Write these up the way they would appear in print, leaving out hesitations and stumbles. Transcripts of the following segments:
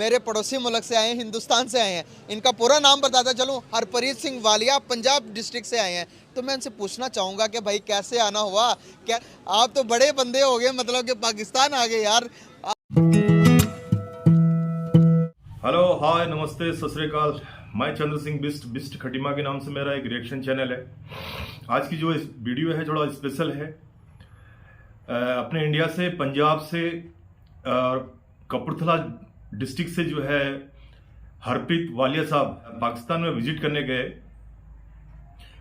मेरे पड़ोसी मुल्क से आए हैं, हिंदुस्तान से आए हैं। इनका पूरा नाम बताता चलूं, हरप्रीत सिंह वालिया, पंजाब डिस्ट्रिक्ट से आए हैं। तो मैं इनसे पूछना चाहूँगा कि भाई कैसे आना हुआ, क्या आप तो बड़े बंदे हो गए, मतलब कि पाकिस्तान आ गए यार। हेलो, हाय, नमस्ते, सत श्री अकाल। मैं चंद्र सिंह बिस्ट खटीमा के नाम से मेरा एक रिएक्शन चैनल है। आज की जो वीडियो है थोड़ा स्पेशल है। अपने इंडिया से, पंजाब से, कपूरथला डिस्ट्रिक्ट से जो है हरप्रीत वालिया साहब पाकिस्तान में विजिट करने गए,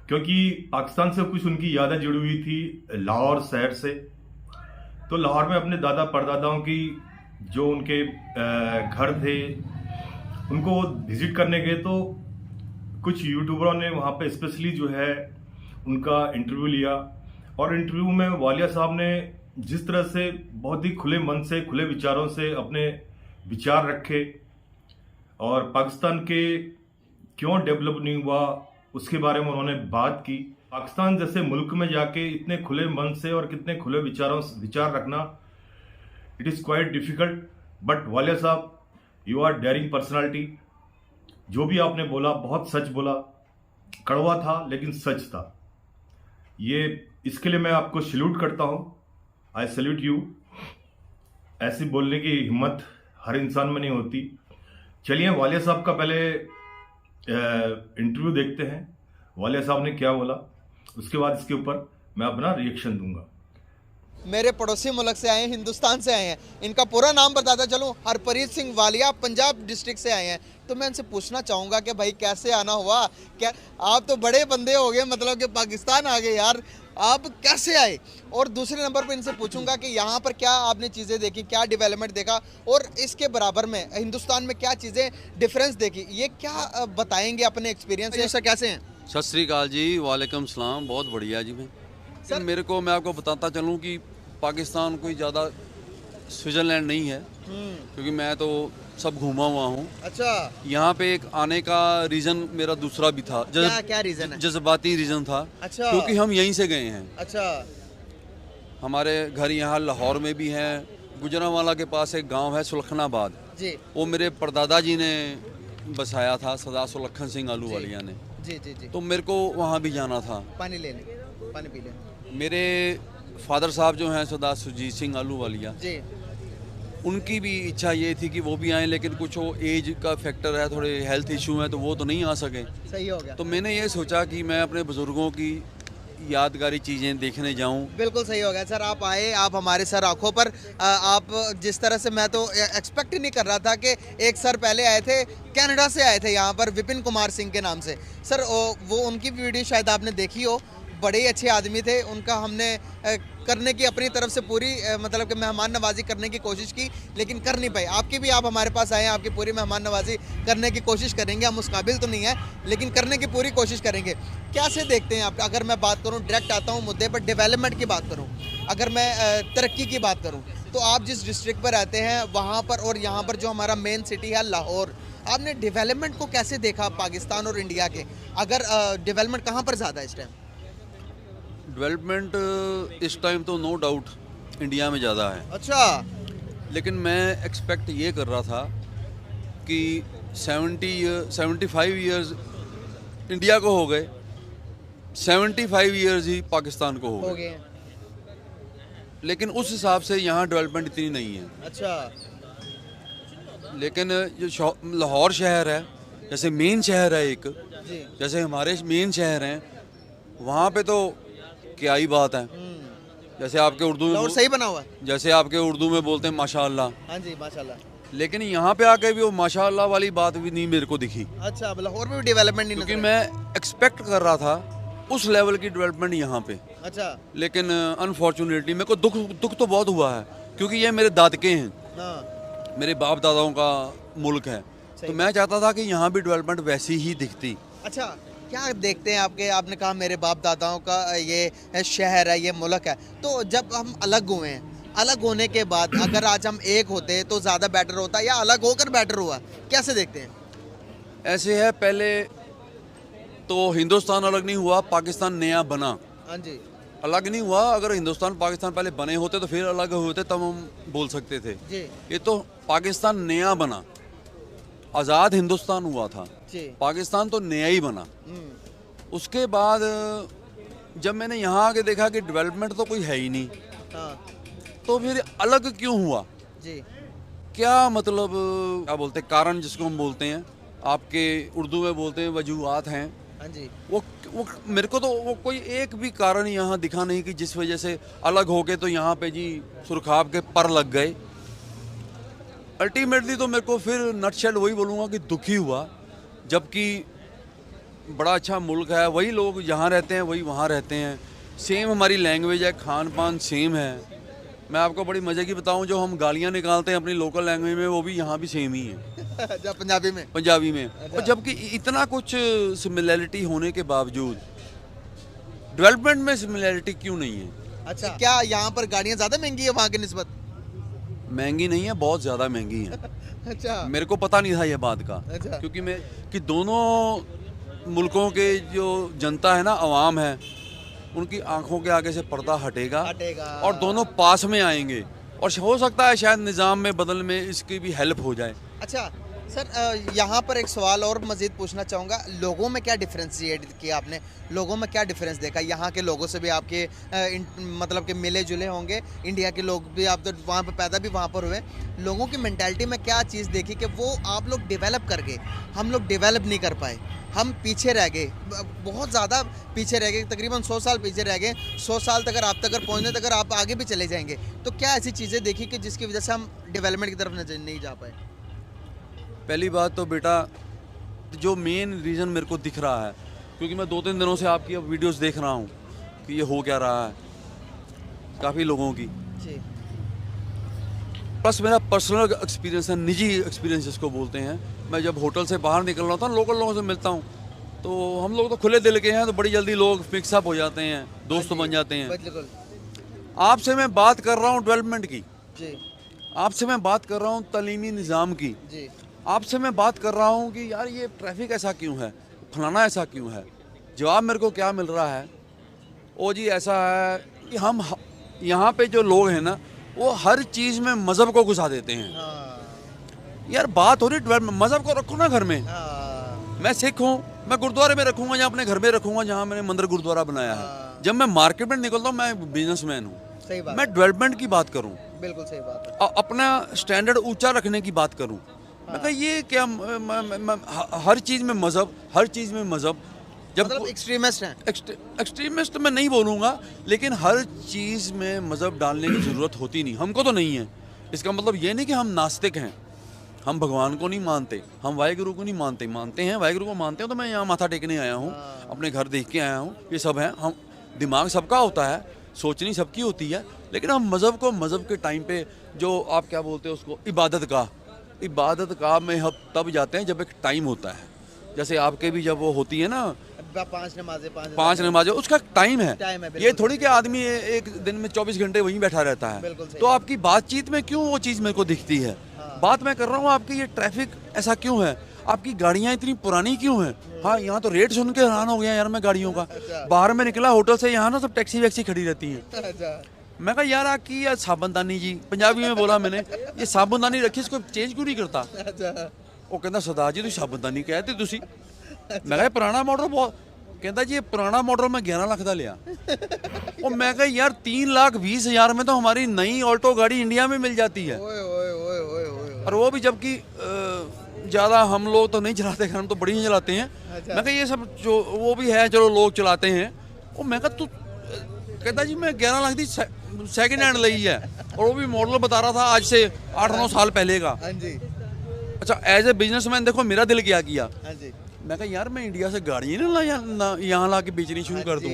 क्योंकि पाकिस्तान से कुछ उनकी यादें जुड़ी हुई थी लाहौर शहर से। तो लाहौर में अपने दादा परदादाओं की जो उनके घर थे उनको विजिट करने गए। तो कुछ यूट्यूबरों ने वहाँ पे स्पेशली जो है उनका इंटरव्यू लिया, और इंटरव्यू में वालिया साहब ने जिस तरह से बहुत ही खुले मन से, खुले विचारों से अपने विचार रखे और पाकिस्तान के क्यों डेवलप नहीं हुआ उसके बारे में उन्होंने बात की। पाकिस्तान जैसे मुल्क में जाके इतने खुले मन से और कितने खुले विचार रखना, it is quite difficult. But Walia साहब, यू आर डेयरिंग पर्सनालिटी। जो भी आपने बोला बहुत सच बोला, कड़वा था लेकिन सच था। ये इसके लिए मैं आपको सैल्यूट करता हूँ। आई सैल्यूट यू। ऐसी बोलने की हिम्मत हर इंसान में नहीं होती। चलिए वालिया साहब का पहले इंटरव्यू देखते हैं, वालिया साहब ने क्या बोला, उसके बाद इसके ऊपर मैं अपना रिएक्शन दूंगा। मेरे पड़ोसी मुल्क से आए हैं, हिंदुस्तान से आए हैं। इनका पूरा नाम बताता चलूं, हरप्रीत सिंह वालिया, पंजाब डिस्ट्रिक्ट से आए हैं। तो मैं इनसे पूछना चाहूँगा कि भाई कैसे आना हुआ, क्या आप तो बड़े बंदे हो गए, मतलब कि पाकिस्तान आ गए यार, आप कैसे आए? और दूसरे नंबर पर इनसे पूछूंगा कि यहाँ पर क्या आपने चीज़ें देखी, क्या डेवलपमेंट देखा, और इसके बराबर में हिंदुस्तान में क्या चीज़ें डिफरेंस देखी, ये क्या बताएंगे अपने एक्सपीरियंस से। सर कैसे हैं? सत श्री अकाल जी, वालेकुम सलाम। बहुत बढ़िया जी। सर मैं आपको बताता चलूं कि पाकिस्तान कोई ज़्यादा स्विट्ज़रलैंड नहीं है, क्योंकि मैं तो सब घूमा हुआ हूँ। अच्छा, यहाँ पे एक आने का रीज़न मेरा दूसरा भी था। क्या रीज़न है? जज्बाती रीज़न था। अच्छा, क्योंकि हम यहीं से गए हैं। अच्छा, हमारे घर यहाँ लाहौर में भी हैं। गुजरांवाला के पास एक गांव है सुलखनाबाद जी, वो मेरे परदादा जी ने बसाया था, सरदार सुलखन सिंह आलूवालिया ने। जी जी जी। तो मेरे को वहाँ भी जाना था। पानी लेने, पानी पी लें। मेरे फादर साहब जो हैं सरदार सुरजीत सिंह आलूवालिया जी, उनकी भी इच्छा ये थी कि वो भी आएँ, लेकिन कुछ वो एज का फैक्टर है, थोड़े हेल्थ इशू है, तो वो तो नहीं आ सके। सही हो गया। तो मैंने ये सोचा कि मैं अपने बुज़ुर्गों की यादगारी चीज़ें देखने जाऊं। बिल्कुल सही हो गया सर, आप आए, आप हमारे सर आंखों पर, आप जिस तरह से, मैं तो एक्सपेक्ट ही नहीं कर रहा था कि एक सर पहले आए थे, कनाडा से आए थे यहाँ पर, विपिन कुमार सिंह के नाम से। सर वो उनकी वीडियो शायद आपने देखी हो, बड़े ही अच्छे आदमी थे। उनका हमने करने की अपनी तरफ से पूरी मतलब कि मेहमान नवाजी करने की कोशिश की, लेकिन कर नहीं पाए। आपकी भी, आप हमारे पास आए हैं, आपकी पूरी मेहमान नवाजी करने की कोशिश करेंगे। हम उस काबिल तो नहीं है, लेकिन करने की पूरी कोशिश करेंगे। कैसे देखते हैं आप? अगर मैं बात करूं, डायरेक्ट आता हूं मुद्दे पर, डेवलपमेंट की बात करूं, अगर मैं तरक्की की बात करूं, तो आप जिस डिस्ट्रिक्ट पर रहते हैं वहाँ पर और यहाँ पर जो हमारा मेन सिटी है लाहौर, आपने डेवलपमेंट को कैसे देखा पाकिस्तान और इंडिया के? अगर डेवलपमेंट कहाँ पर ज़्यादा है इस टाइम? डेवलपमेंट इस टाइम तो नो डाउट इंडिया में ज़्यादा है। अच्छा, लेकिन मैं एक्सपेक्ट ये कर रहा था कि 75 ईयर्स इंडिया को हो गए, 75 ईयर्स ही पाकिस्तान को हो गए। लेकिन उस हिसाब से यहाँ डेवलपमेंट इतनी नहीं है। अच्छा, लेकिन जो लाहौर शहर है, जैसे मेन शहर है एक, जी, जैसे हमारे मेन शहर हैं, वहाँ पे तो क्या ही बात है। जैसे आपके उर्दू में सही बना हुआ है। जैसे आपके उर्दू में बोलते हैं माशाअल्लाह। हाँ जी, माशाल्लाह। लेकिन यहाँ पे आके भी वो माशाअल्लाह वाली बात भी नहीं मेरे को दिखी। अच्छा, लाहौर में भी डेवलपमेंट नहीं क्योंकि नजर मैं एक्सपेक्ट कर रहा था उस लेवल की डेवलपमेंट यहाँ पे। आई। अच्छा, लेकिन अनफॉर्चुनेटली मेरे को दुख तो बहुत हुआ है, क्योंकि ये मेरे दादके हैं, हाँ, मेरे बाप दादाओं का मुल्क है। तो मैं चाहता था कि यहाँ भी डेवलपमेंट वैसी ही दिखती। अच्छा, क्या देखते हैं आपके? आपने कहा मेरे बाप दादाओं का ये शहर है, ये मुल्क है। तो जब हम अलग हुए हैं, अलग होने के बाद अगर आज हम एक होते तो ज़्यादा बेटर होता, या अलग होकर बेटर हुआ? कैसे देखते हैं? ऐसे है, पहले तो हिंदुस्तान अलग नहीं हुआ, पाकिस्तान नया बना। हाँ जी, अलग नहीं हुआ। अगर हिंदुस्तान पाकिस्तान पहले बने होते तो फिर अलग होते, तब हम बोल सकते थे। जी, ये तो पाकिस्तान नया बना, आज़ाद हिंदुस्तान हुआ था, जी। पाकिस्तान तो नया ही बना। उसके बाद जब मैंने यहाँ आके देखा कि डेवलपमेंट तो कोई है ही नहीं, हाँ तो फिर अलग क्यों हुआ? जी। क्या मतलब, क्या बोलते हैं, कारण जिसको हम बोलते हैं, आपके उर्दू में बोलते हैं वजूहात हैं। हाँ जी। वो मेरे को तो वो कोई एक भी कारण यहाँ दिखा नहीं कि जिस वजह से अलग हो गए तो यहाँ पे जी सुरखाब के पर लग गए। अल्टीमेटली तो मेरे को फिर नटशेल वही बोलूँगा कि दुखी हुआ, जबकि बड़ा अच्छा मुल्क है, वही लोग जहाँ रहते हैं वही वहाँ रहते हैं, सेम हमारी लैंग्वेज है, खान पान सेम है। मैं आपको बड़ी मज़े की बताऊं, जो हम गालियाँ निकालते हैं अपनी लोकल लैंग्वेज में वो भी यहाँ भी सेम ही है जब पंजाबी में। पंजाबी में। और जबकि इतना कुछ सिमिलैरिटी होने के बावजूद डेवलपमेंट में सिमिलैरिटी क्यों नहीं है? अच्छा, क्या यहाँ पर गाड़ियाँ ज़्यादा महंगी है वहाँ की निस्बत? महंगी नहीं है, बहुत ज़्यादा महंगी है। अच्छा। मेरे को पता नहीं था ये बात का, अच्छा। क्योंकि मैं कि दोनों मुल्कों के जो जनता है ना, अवाम है, उनकी आंखों के आगे से पर्दा हटेगा और दोनों पास में आएंगे, और हो सकता है शायद निज़ाम में बदल में इसकी भी हेल्प हो जाए। अच्छा सर, यहाँ पर एक सवाल और मज़ीद पूछना चाहूँगा, लोगों में क्या डिफ्रेंशिएट किया आपने? लोगों में क्या डिफरेंस देखा? यहाँ के लोगों से भी आपके मतलब कि मिले जुले होंगे, इंडिया के लोग भी, आप तो वहाँ पर पैदा भी वहाँ पर हुए, लोगों की मेंटालिटी में क्या चीज़ देखी कि वो आप लोग डेवलप कर गए, हम लोग डेवलप नहीं कर पाए, हम पीछे रह गए, बहुत ज़्यादा पीछे रह गए, तकरीबन 100 साल पीछे रह गए। 100 साल तक आप तक पहुँचने तक आप आगे भी चले जाएंगे, तो क्या ऐसी चीज़ें देखी कि जिसकी वजह से हम डेवलपमेंट की तरफ नहीं जा पाए? पहली बात तो बेटा, जो मेन रीज़न मेरे को दिख रहा है, क्योंकि मैं 2-3 दिनों से आपकी अब वीडियोस देख रहा हूँ कि ये हो क्या रहा है काफ़ी लोगों की जी। प्लस मेरा पर्सनल एक्सपीरियंस है, निजी एक्सपीरियंस जिसको बोलते हैं। मैं जब होटल से बाहर निकल रहा था, लोकल लोगों से मिलता हूँ, तो हम लोग तो खुले दिल के हैं, तो बड़ी जल्दी लोग मिक्सअप हो जाते हैं, दोस्त बन जाते हैं। बिल्कुल। आपसे मैं बात कर रहा हूँ डेवलपमेंट की जी। आपसे मैं बात कर रहा हूँ तालीमी निज़ाम की जी। आपसे मैं बात कर रहा हूँ कि यार ये ट्रैफिक ऐसा क्यों है, फलाना ऐसा क्यों है। जवाब मेरे को क्या मिल रहा है, ओ जी ऐसा है कि हम यहाँ पे जो लोग हैं ना, वो हर चीज़ में मज़हब को घुसा देते हैं। यार बात हो रही डेवलपमेंट, मज़हब को रखो ना घर में। मैं सिख हूँ, मैं गुरुद्वारे में रखूँगा या अपने घर में रखूँगा जहाँ मैंने मंदिर गुरुद्वारा बनाया है। जब मैं मार्केट में निकलता हूँ, मैं बिजनेसमैन हूँ, मैं डेवलपमेंट की बात करूँ, बिल्कुल सही बात है, अपना स्टैंडर्ड ऊंचा रखने की बात करूँ। मैं कहा ये क्या हर चीज़ में मज़हब, हर चीज़ में मज़हब, जब मतलब एक्सट्रीमिस्ट हैं। एक्सट्रीमिस्ट मैं नहीं बोलूँगा, लेकिन हर चीज़ में मज़हब डालने की ज़रूरत होती नहीं, हमको तो नहीं है। इसका मतलब ये नहीं कि हम नास्तिक हैं, हम भगवान को नहीं मानते, हम वाहेगुरु को नहीं मानते, मानते हैं वाहेगुरु को मानते हैं। तो मैं यहाँ माथा टेकने आया हूँ, अपने घर देख के आया हूँ, ये सब है। हम दिमाग सबका होता है, सोचनी सबकी होती है, लेकिन हम मज़हब को मज़हब के टाइम पे, जो आप क्या बोलते हैं उसको, इबादत का में हम तब जाते हैं जब एक टाइम होता है। जैसे आपके भी जब वो होती है ना, 5 नमाजें, उसका टाइम है। ये थोड़ी कि आदमी एक दिन में 24 घंटे वहीं बैठा रहता है। तो आपकी बातचीत में क्यों वो चीज़ मेरे को दिखती है? बात मैं कर रहा हूँ आपकी, ये ट्रैफिक ऐसा क्यों है, आपकी गाड़ियाँ इतनी पुरानी क्यों हैं? हाँ, यहाँ तो रेट सुन के हैरान हो गया यार मैं गाड़ियों का। बाहर में निकला होटल से, यहाँ ना सब टैक्सी वैक्सी खड़ी रहती हैं। मैं कहा यार आपकी यार साबुनदानी जी, पंजाबी में बोला मैंने, ये साबुनदानी रखी, इसको चेंज क्यों नहीं करता? वो कहता सरदार जी तुम साबुनदानी कहते तुसी। मैं कहा पुराना मॉडल बहुत, कहता जी ये पुराना मॉडल मैं 11 लाख का लिया। और मैं कहा यार 3,20,000 में तो हमारी नई ऑल्टो गाड़ी इंडिया में मिल जाती है। और वो भी जबकि ज़्यादा हम लोग तो नहीं चलाते, हम तो बड़ी ही चलाते हैं। मैं कहा ये सब जो वो भी है, चलो लोग चलाते हैं। और मैं कहा तू, कहता जी मैं 11 लाख की सेकंड हैंड ली है, और वो भी मॉडल बता रहा था आज से 8-9 साल पहले का। अच्छा, एज ए बिजनेसमैन देखो मेरा दिल क्या किया, मैं कहा यार मैं इंडिया से गाड़ी ना यहाँ ला के बेचनी शुरू कर दूँ।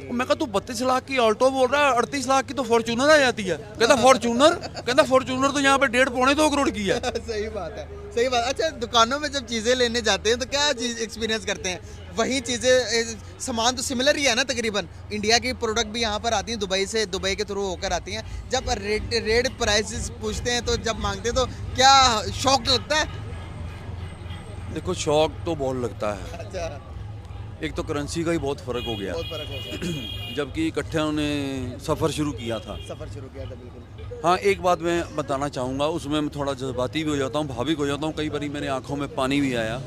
मैं कहा तू 32 लाख की ऑल्टो बोल रहा है, 38 लाख की तो फॉर्च्यूनर आ जाती है। कहता फॉर्च्यूनर तो यहाँ पे 1.5-2 करोड़ की है। सही बात है, सही बात। अच्छा, दुकानों में जब चीज़ें लेने जाते हैं तो क्या चीज़ एक्सपीरियंस करते हैं? वही चीज़ें, सामान तो सिमिलर ही है ना तकरीबन। इंडिया की प्रोडक्ट भी यहाँ पर आती हैं, दुबई के थ्रू होकर आती हैं। जब रेट प्राइसेस पूछते हैं, तो जब मांगते हैं तो क्या शौक लगता है? देखो शौक तो बहुत लगता है। अच्छा। एक तो करेंसी का ही बहुत फ़र्क हो गया, बहुत फर्क हो गया। जबकि इकट्ठे उन्होंने सफ़र शुरू किया था। सफर शुरू किया था बिल्कुल। हाँ, एक बात मैं बताना चाहूँगा, उसमें मैं थोड़ा जज्बाती भी हो जाता हूँ, भावुक हो जाता हूँ, कई बारी मेरे आँखों में पानी भी आया।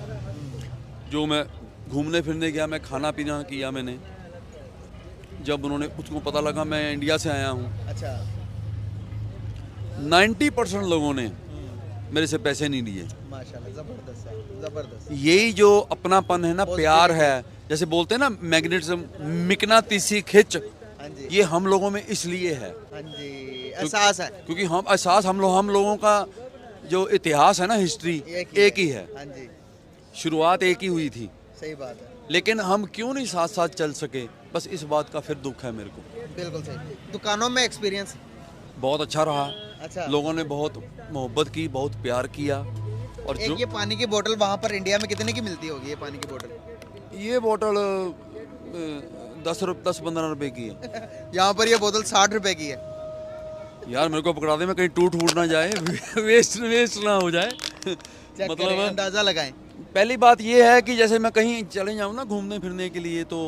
जो मैं घूमने फिरने गया, मैं खाना पीना किया मैंने, जब उन्होंने उसको पता लगा मैं इंडिया से आया हूँ, अच्छा 90% लोगों ने मेरे से पैसे नहीं लिए। माशाल्लाह, जबरदस्त है, जबरदस्त। यही जो अपनापन है ना, प्यार है, जैसे बोलते हैं ना मैग्नेटिज्म, मिकनातीसी खिंच, हाँ जी, ये हम लोगों में इसलिए है हाँ जी, एहसास है। क्योंकि हम लोगों का जो इतिहास है ना, हिस्ट्री एक ही है, हाँ जी, शुरुआत एक ही हुई थी, सही बात है, लेकिन हम क्यों नहीं साथ साथ चल सके, बस इस बात का फिर दुख है मेरे को। बिल्कुल सही। दुकानों में एक्सपीरियंस बहुत अच्छा रहा, अच्छा। लोगों ने बहुत मोहब्बत की, बहुत प्यार किया। और जो एक ये पानी की बोतल वहाँ पर इंडिया में कितने की मिलती होगी, ये पानी की बोतल? ये बोतल 10-15 रुपए की है। यहाँ पर ये बोतल 60 रुपए की है। यार मेरे को पकड़ा दे, मैं कहीं टूट ना जाए, वेस्ट ना हो जाए। चेक करें, मतलब अंदाजा लगाएं। पहली बात ये है कि जैसे मैं कहीं चले जाऊँ ना घूमने फिरने के लिए, तो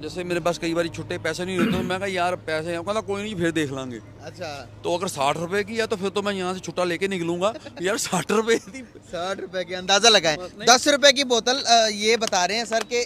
जैसे मेरे पास कई बार छुट्टे पैसे नहीं होते, तो मैं कहा यार पैसे हैं, कहता कोई नहीं फिर देख लांगे। अच्छा, तो अगर 60 रुपए की है तो फिर तो मैं यहाँ से छुट्टा लेके निकलूंगा। यार 60 रुपए थी। 60 रुपए की, अंदाजा लगाएं। 10 रुपए की बोतल ये बता रहे हैं सर कि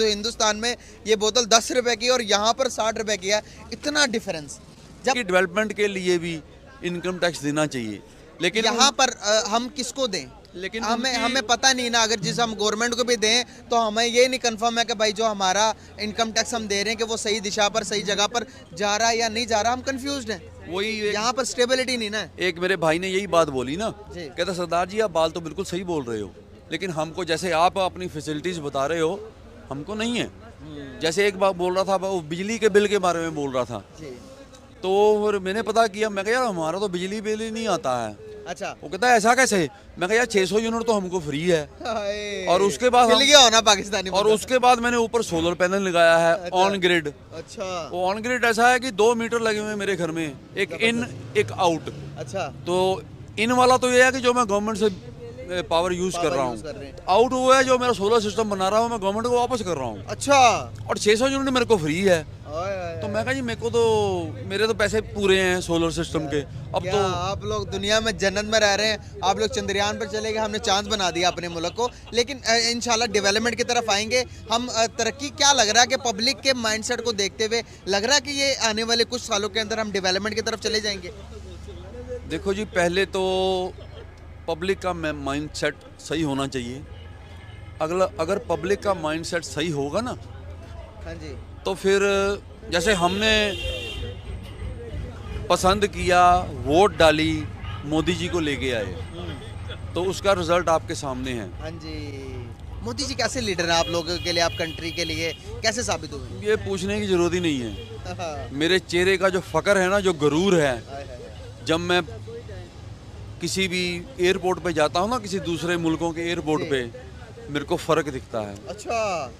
हिंदुस्तान में ये बोतल 10 रुपए की और यहाँ पर 60 रुपए की है। इतना डिफरेंस। जब डेवलपमेंट के लिए भी इनकम टैक्स देना चाहिए, लेकिन यहाँ पर हम किसको दें? लेकिन हमें पता नहीं ना, अगर जिस हम गवर्नमेंट को भी दें तो हमें ये नहीं कंफर्म है कि भाई जो हमारा इनकम टैक्स हम दे रहे हैं कि वो सही दिशा पर, सही जगह पर जा रहा है या नहीं जा रहा। हम कंफ्यूज्ड हैं, वही यहाँ पर स्टेबिलिटी नहीं ना है। एक मेरे भाई ने यही बात बोली ना, जी। कहता सरदार जी आप बाल तो बिल्कुल सही बोल रहे हो, लेकिन हमको जैसे आप अपनी फैसिलिटीज बता रहे हो, हमको नहीं है। जैसे एक बात बोल रहा था, वो बिजली के बिल के बारे में बोल रहा था, जी, तो फिर मैंने पता किया, मैं कहा यार हमारा तो बिजली बिल ही नहीं आता है। अच्छा। वो कहता है ऐसा कैसे? मैं कहा यार 600 यूनिट तो हमको फ्री है, हाय। और उसके बाद मिल गया होना पाकिस्तानी और बंदा। उसके बाद मैंने ऊपर सोलर पैनल लगाया है ऑन ग्रिड। अच्छा, वो ऑन ग्रिड ऐसा है कि 2 मीटर लगे हुए हैं मेरे घर में, एक इन एक आउट। अच्छा, तो इन वाला तो ये है कि जो मैं गवर्नमेंट से पावर यूज कर रहा use कर रहे हूँ, हैं। आउट वो है जो मेरा सोलर सिस्टम बना रहा हूँ, मैं गवर्नमेंट को वापस कर रहा हूँ, अच्छा। और 600 यूनिट मेरे को फ्री है। ओए, ओए, तो मैं कहा जी मेरे तो पैसे पूरे हैं सोलर सिस्टम के। अब क्या तो आप लोग दुनिया में जन्नत में रह रहे हैं। आप लोग चंद्रयान पर चले गए, हमने चांद बना दिया अपने मुल्क को। लेकिन इंशाल्लाह डेवलपमेंट की तरफ आएंगे हम। तरक्की क्या लग रहा है कि पब्लिक के माइंडसेट को देखते हुए लग रहा है कि ये आने वाले कुछ सालों के अंदर हम डेवलपमेंट की तरफ चले जाएंगे? देखो जी, पहले तो पब्लिक का माइंडसेट सही होना चाहिए। अगर पब्लिक का माइंडसेट सही होगा ना, हाँ जी, तो फिर जैसे हमने पसंद किया, वोट डाली, मोदी जी को लेके आए, तो उसका रिजल्ट आपके सामने है। हाँ जी। मोदी जी कैसे लीडर हैं आप लोगों के लिए, आप कंट्री के लिए कैसे साबित हुए? ये पूछने की जरूरत ही नहीं है। मेरे चेहरे का जो फकर है ना, जो गरूर है, जब मैं किसी भी एयरपोर्ट पे जाता हूँ ना, किसी दूसरे मुल्कों के एयरपोर्ट पे, मेरे को फ़र्क दिखता है। अच्छा,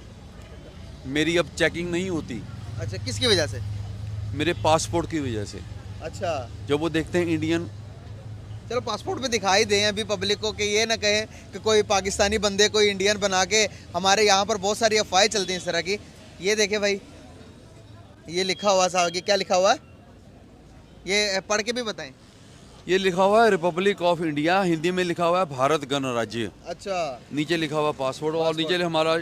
मेरी अब चेकिंग नहीं होती, अच्छा, किसकी वजह से? मेरे पासपोर्ट की वजह से। अच्छा, जब वो देखते हैं इंडियन, चलो पासपोर्ट पे दिखाई दें अभी पब्लिक को कि ये ना कहें कि कोई पाकिस्तानी बंदे कोई इंडियन बना के। हमारे यहाँ पर बहुत सारी अफवाहें चलती हैं इस तरह की। ये देखें भाई, ये लिखा हुआ साहब, ये क्या लिखा हुआ है? ये पढ़ के भी बताएं। ये लिखा हुआ है रिपब्लिक ऑफ इंडिया, हिंदी में लिखा हुआ है भारत गणराज्य, अच्छा, नीचे लिखा हुआ पासपोर्ट, और नीचे हमारा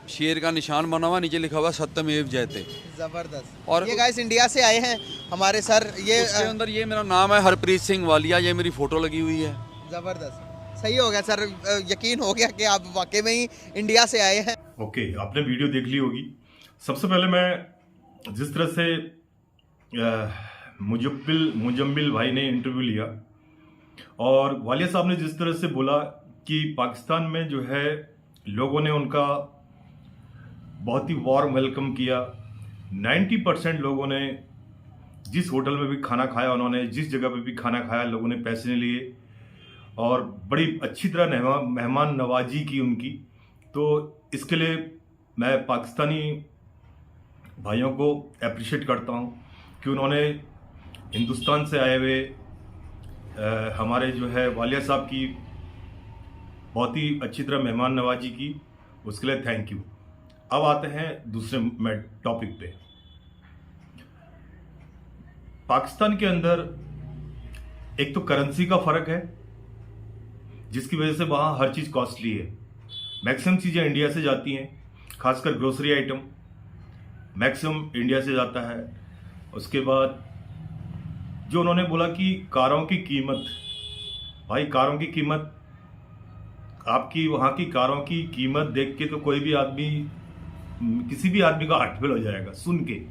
शेर का निशान बना हुआ, नीचे लिखा हुआ सत्यमेव जयते। जबरदस्त। और ये गाइस इंडिया से आए हैं हमारे सर। ये उसके अंदर ये मेरा नाम है हरप्रीत सिंह वालिया, ये मेरी फोटो लगी हुई है। जबरदस्त, सही हो गया सर, यकीन हो गया कि आप वाकई में ही इंडिया से आए हैं। ओके, आपने वीडियो देख ली होगी। सबसे पहले मैं जिस तरह से मुजम्मिल भाई ने इंटरव्यू लिया, और वालिया साहब ने जिस तरह से बोला कि पाकिस्तान में जो है लोगों ने उनका बहुत ही वार्म वेलकम किया। 90% लोगों ने जिस होटल में भी खाना खाया, उन्होंने जिस जगह पे भी खाना खाया, लोगों ने पैसे नहीं लिए और बड़ी अच्छी तरह मेहमान नवाजी की उनकी। तो इसके लिए मैं पाकिस्तानी भाइयों को अप्रिशिएट करता हूँ कि उन्होंने हिंदुस्तान से आए हुए हमारे जो है वालिया साहब की बहुत ही अच्छी तरह मेहमान नवाजी की, उसके लिए थैंक यू। अब आते हैं दूसरे टॉपिक पे। पाकिस्तान के अंदर एक तो करेंसी का फर्क है, जिसकी वजह से वहां हर चीज कॉस्टली है। मैक्सिमम चीजें इंडिया से जाती हैं, खासकर ग्रोसरी आइटम मैक्सिमम इंडिया से जाता है। उसके बाद जो उन्होंने बोला कि कारों की कीमत, भाई कारों की कीमत, आपकी वहां की कारों की कीमत देख के तो कोई भी आदमी, किसी भी आदमी का हार्ट फेल हो जाएगा सुन के।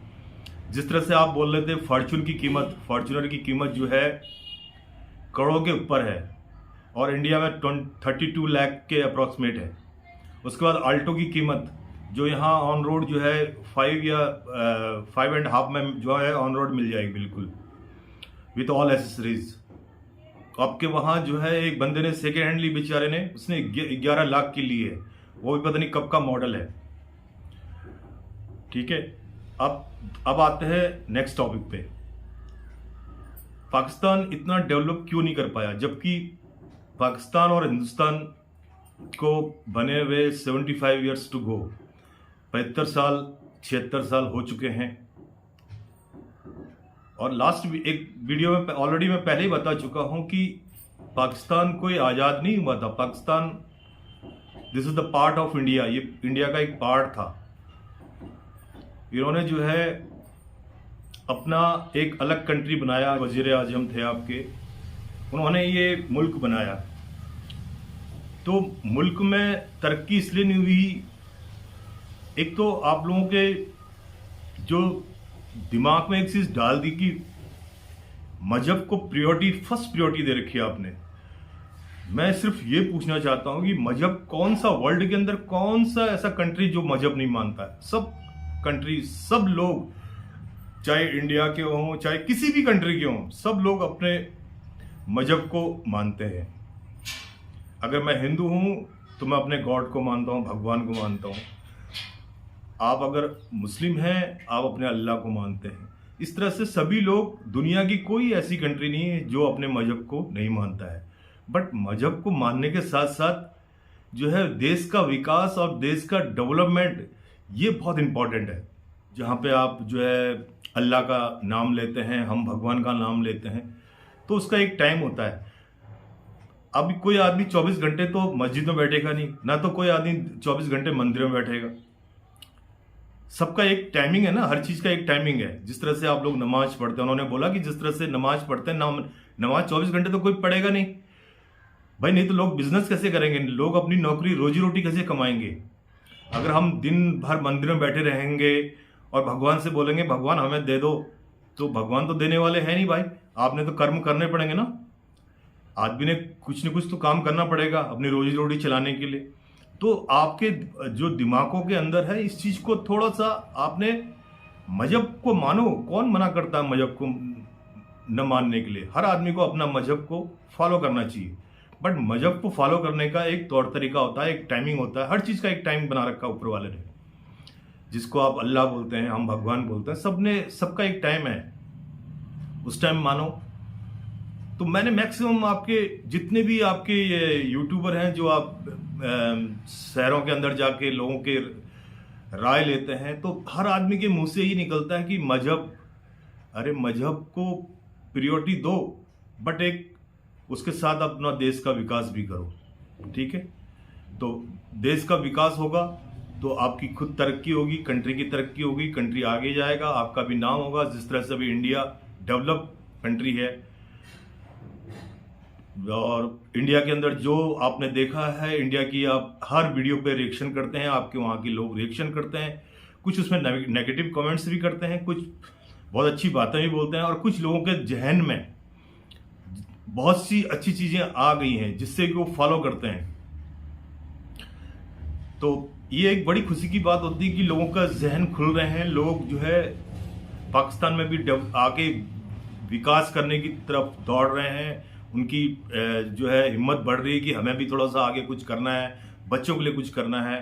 जिस तरह से आप बोल रहे थे फॉर्च्यून की कीमत, फॉर्च्यूनर की कीमत जो है करोड़ों के ऊपर है और इंडिया में 32 लाख के अप्रॉक्सीमेट है। उसके बाद आल्टो की कीमत जो यहाँ ऑन रोड जो है 5 या 5.5 में जो है ऑन रोड मिल जाएगी बिल्कुल विथ ऑल एसेसरीज। आपके वहाँ जो है एक बंदे ने सेकेंड हैंड ली, बेचारे ने, उसने 11 लाख की ली है, वो भी पता नहीं कब का मॉडल है। ठीक है, अब आते हैं नेक्स्ट टॉपिक पे। पाकिस्तान इतना डेवलप क्यों नहीं कर पाया, जबकि पाकिस्तान और हिंदुस्तान को बने हुए 75 ईयर्स टू गो, 75 साल 76 साल हो चुके हैं। और लास्ट एक वीडियो में ऑलरेडी मैं पहले ही बता चुका हूं कि पाकिस्तान कोई आज़ाद नहीं हुआ था। Pakistan this is the part of India, ये इंडिया का एक पार्ट था। इन्होंने जो है अपना एक अलग कंट्री बनाया, वजीर आजम थे आपके, उन्होंने ये मुल्क बनाया। तो मुल्क में तरक्की इसलिए नहीं हुई, एक तो आप लोगों के जो दिमाग में एक चीज डाल दी कि मजहब को प्रायोरिटी, फर्स्ट प्रायोरिटी दे रखी है आपने। मैं सिर्फ ये पूछना चाहता हूं कि मजहब कौन सा, वर्ल्ड के अंदर कौन सा ऐसा कंट्री जो मजहब नहीं मानता है? सब कंट्री, सब लोग, चाहे इंडिया के हों चाहे किसी भी कंट्री के हों, सब लोग अपने मजहब को मानते हैं। अगर मैं हिंदू हूं तो मैं अपने गॉड को मानता हूं, भगवान को मानता हूं। आप अगर मुस्लिम हैं आप अपने अल्लाह को मानते हैं। इस तरह से सभी लोग, दुनिया की कोई ऐसी कंट्री नहीं है जो अपने मजहब को नहीं मानता है। बट मजहब को मानने के साथ साथ जो है देश का विकास और देश का डेवलपमेंट, ये बहुत इंपॉर्टेंट है। जहाँ पे आप जो है अल्लाह का नाम लेते हैं, हम भगवान का नाम लेते हैं, तो उसका एक टाइम होता है। अब कोई आदमी 24 घंटे तो मस्जिद में बैठेगा नहीं, ना तो कोई आदमी 24 घंटे मंदिर में बैठेगा। सबका एक टाइमिंग है ना, हर चीज का एक टाइमिंग है। जिस तरह से आप लोग नमाज पढ़ते हैं, उन्होंने बोला कि जिस तरह से नमाज पढ़ते हैं, नमाज 24 घंटे तो कोई पढ़ेगा नहीं भाई, नहीं तो लोग बिजनेस कैसे करेंगे, लोग अपनी नौकरी रोजी रोटी कैसे कमाएंगे? अगर हम दिन भर मंदिर में बैठे रहेंगे और भगवान से बोलेंगे भगवान हमें दे दो, तो भगवान तो देने वाले हैं नहीं भाई, आपने तो कर्म करने पड़ेंगे ना। आदमी ने कुछ न कुछ तो काम करना पड़ेगा अपनी रोजी रोटी चलाने के लिए। तो आपके जो दिमागों के अंदर है, इस चीज को थोड़ा सा आपने, मजहब को मानो, कौन मना करता है मजहब को न मानने के लिए? हर आदमी को अपना मजहब को फॉलो करना चाहिए। बट मजहब को फॉलो करने का एक तौर तरीका होता है, एक टाइमिंग होता है। हर चीज का एक टाइम बना रखा है ऊपर वाले ने, जिसको आप अल्लाह बोलते हैं, हम भगवान बोलते हैं, सबका एक टाइम है, उस टाइम मानो। तो मैंने मैक्सिमम आपके जितने भी आपके ये यूट्यूबर हैं जो आप शहरों के अंदर जाके लोगों के राय लेते हैं, तो हर आदमी के मुंह से ही निकलता है कि मजहब, अरे मजहब को प्रायोरिटी दो, बट एक उसके साथ अपना देश का विकास भी करो। ठीक है, तो देश का विकास होगा तो आपकी खुद तरक्की होगी, कंट्री की तरक्की होगी, कंट्री आगे जाएगा, आपका भी नाम होगा। जिस तरह से अभी इंडिया डेवलप कंट्री है, और इंडिया के अंदर जो आपने देखा है, इंडिया की आप हर वीडियो पे रिएक्शन करते हैं, आपके वहाँ के लोग रिएक्शन करते हैं, कुछ उसमें नेगेटिव कमेंट्स भी करते हैं, कुछ बहुत अच्छी बातें भी बोलते हैं, और कुछ लोगों के जहन में बहुत सी अच्छी चीजें आ गई हैं जिससे कि वो फॉलो करते हैं। तो ये एक बड़ी खुशी की बात होती है कि लोगों का जहन खुल रहे हैं, लोग जो है पाकिस्तान में भी आके विकास करने की तरफ दौड़ रहे हैं, उनकी जो है हिम्मत बढ़ रही है कि हमें भी थोड़ा सा आगे कुछ करना है, बच्चों के लिए कुछ करना है।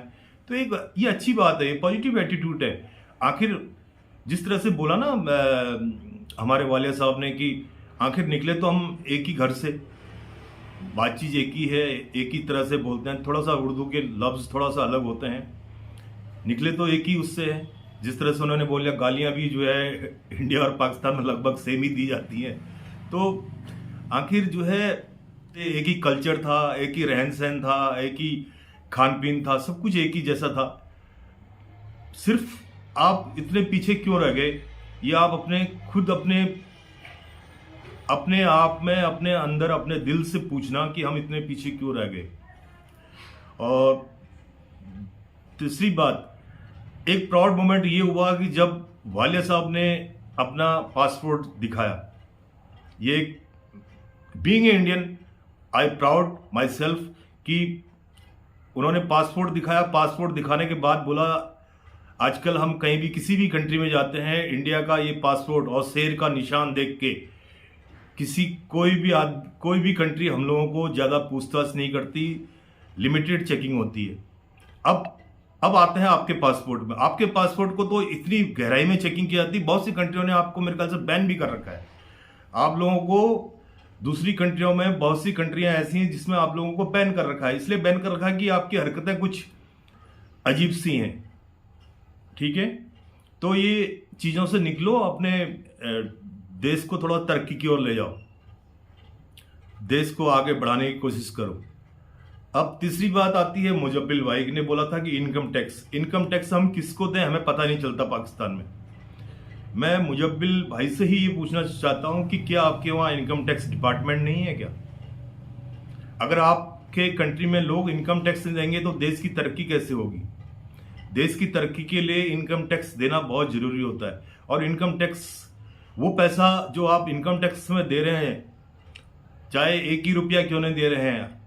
तो एक ये अच्छी बात है, पॉजिटिव एटीट्यूड है। आखिर जिस तरह से बोला ना हमारे वालिया साहब ने कि आखिर निकले तो हम एक ही घर से, बातचीत एक ही है, एक ही तरह से बोलते हैं, थोड़ा सा उर्दू के लफ्ज़ थोड़ा सा अलग होते हैं, निकले तो एक ही उससे है। जिस तरह से उन्होंने बोला, गालियां भी जो है इंडिया और पाकिस्तान में लगभग सेम ही दी जाती हैं। तो आखिर जो है एक ही कल्चर था, एक ही रहन सहन था, एक ही खान पीन था, सब कुछ एक ही जैसा था। सिर्फ आप इतने पीछे क्यों रह गए, ये आप अपने खुद अपने आप में, अपने अंदर, अपने दिल से पूछना कि हम इतने पीछे क्यों रह गए। और तीसरी बात, एक प्राउड मोमेंट ये हुआ कि जब वालिया साहब ने अपना पासपोर्ट दिखाया। ये being a Indian, I proud my self कि उन्होंने पासपोर्ट दिखाया। पासपोर्ट दिखाने के बाद बोला, आजकल हम कहीं भी किसी भी कंट्री में जाते हैं, इंडिया का ये पासपोर्ट और शेर का निशान देख के कोई भी कंट्री हम लोगों को ज़्यादा पूछताछ नहीं करती, लिमिटेड चेकिंग होती है। अब आते हैं आपके पासपोर्ट में। आपके पासपोर्ट को तो इतनी गहराई में चेकिंग की जाती है, बहुत सी कंट्रियों ने आपको मेरे ख्याल से बैन भी कर रखा है। आप लोगों को दूसरी कंट्रियों में बहुत सी कंट्रियां ऐसी हैं जिसमें आप लोगों को बैन कर रखा है। इसलिए बैन कर रखा है कि आपकी हरकतें कुछ अजीब सी हैं, ठीक है। तो ये चीज़ों से निकलो, अपने देश को थोड़ा तरक्की की ओर ले जाओ, देश को आगे बढ़ाने की कोशिश करो। अब तीसरी बात आती है, मुजब्बिल भाई ने बोला था कि इनकम टैक्स हम किसको दें, हमें पता नहीं चलता पाकिस्तान में। मैं मुजब्बिल भाई से ही ये पूछना चाहता हूं कि क्या आपके वहां इनकम टैक्स डिपार्टमेंट नहीं है क्या? अगर आपके कंट्री में लोग इनकम टैक्स नहीं देंगे तो देश की तरक्की कैसे होगी? देश की तरक्की के लिए इनकम टैक्स देना बहुत जरूरी होता है। और इनकम टैक्स, वो पैसा जो आप इनकम टैक्स में दे रहे हैं, चाहे 1 ही रुपया क्यों नहीं दे रहे हैं,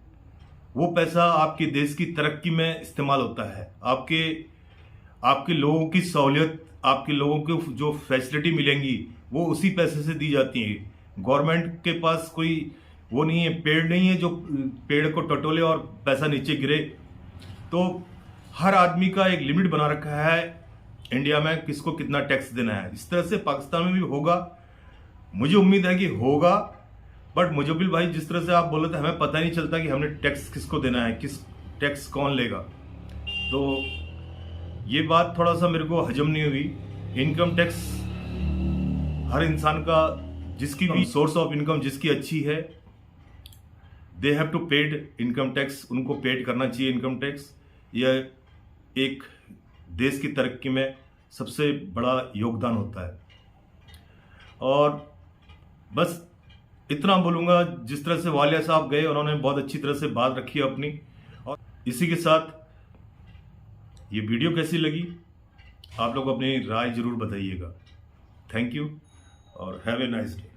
वो पैसा आपके देश की तरक्की में इस्तेमाल होता है। आपके लोगों की सहूलियत, आपके लोगों को जो फैसिलिटी मिलेंगी वो उसी पैसे से दी जाती है। गवर्नमेंट के पास कोई वो नहीं है, पेड़ नहीं है जो पेड़ को टटोले और पैसा नीचे गिरे। तो हर आदमी का एक लिमिट बना रखा है इंडिया में, किसको कितना टैक्स देना है। इस तरह से पाकिस्तान में भी होगा, मुझे उम्मीद है कि होगा। बट मुजब्बिल भाई, जिस तरह से आप बोले थे, हमें पता नहीं चलता कि हमने टैक्स किसको देना है, किस टैक्स कौन लेगा। तो ये बात थोड़ा सा मेरे को हजम नहीं हुई। इनकम टैक्स हर इंसान का, जिसकी भी सोर्स ऑफ इनकम जिसकी अच्छी है, they have to paid income tax, उनको पेड करना चाहिए इनकम टैक्स। यह एक देश की तरक्की में सबसे बड़ा योगदान होता है। और बस इतना बोलूँगा, जिस तरह से वालिया साहब गए, उन्होंने बहुत अच्छी तरह से बात रखी है अपनी। और इसी के साथ ये वीडियो कैसी लगी, आप लोग अपनी राय जरूर बताइएगा। थैंक यू और हैव ए नाइस डे।